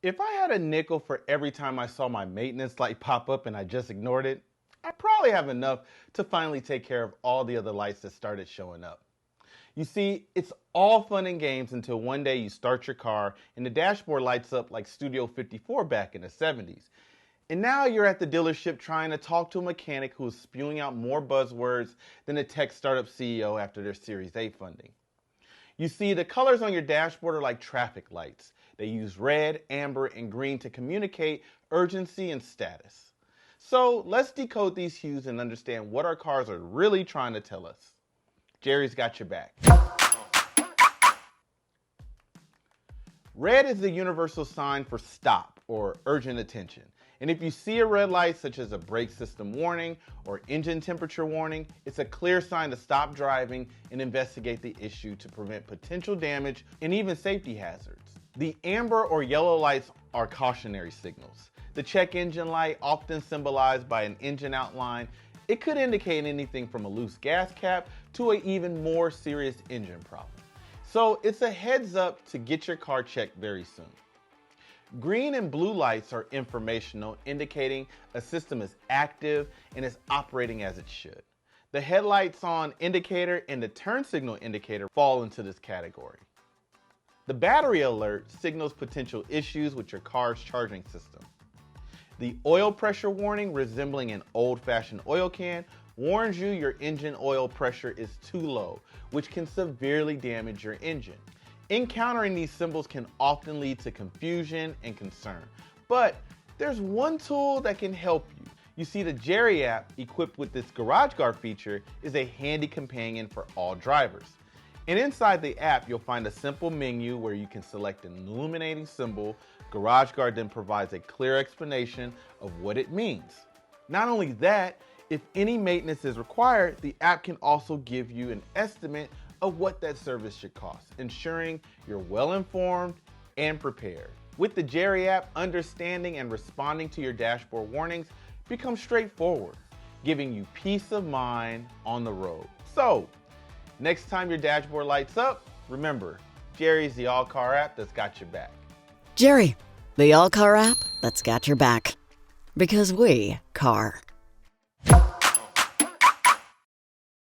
If I had a nickel for every time I saw my maintenance light pop up and I just ignored it, I'd probably have enough to finally take care of all the other lights that started showing up. You see, it's all fun and games until one day you start your car and the dashboard lights up like Studio 54 back in the 70s. And now you're at the dealership trying to talk to a mechanic who is spewing out more buzzwords than a tech startup CEO after their Series A funding. You see, the colors on your dashboard are like traffic lights. They use red, amber, and green to communicate urgency and status. So let's decode these hues and understand what our cars are really trying to tell us. Jerry's got your back. Red is the universal sign for stop or urgent attention. And if you see a red light such as a brake system warning or engine temperature warning, it's a clear sign to stop driving and investigate the issue to prevent potential damage and even safety hazards. The amber or yellow lights are cautionary signals. The check engine light, often symbolized by an engine outline, it could indicate anything from a loose gas cap to an even more serious engine problem. So it's a heads up to get your car checked very soon. Green and blue lights are informational, indicating a system is active and is operating as it should. The headlights on indicator and the turn signal indicator fall into this category. The battery alert signals potential issues with your car's charging system. The oil pressure warning, resembling an old-fashioned oil can, warns you your engine oil pressure is too low, which can severely damage your engine. Encountering these symbols can often lead to confusion and concern, but there's one tool that can help you. You see, the Jerry app, equipped with this Garage Guard feature, is a handy companion for all drivers. And inside the app, you'll find a simple menu where you can select an illuminating symbol. Garage Guard then provides a clear explanation of what it means. Not only that, if any maintenance is required, the app can also give you an estimate of what that service should cost, ensuring you're well informed and prepared. With the Jerry app, understanding and responding to your dashboard warnings becomes straightforward, giving you peace of mind on the road. So, next time your dashboard lights up, remember, Jerry's the all-car app that's got your back. Jerry, the all-car app that's got your back. Because we car.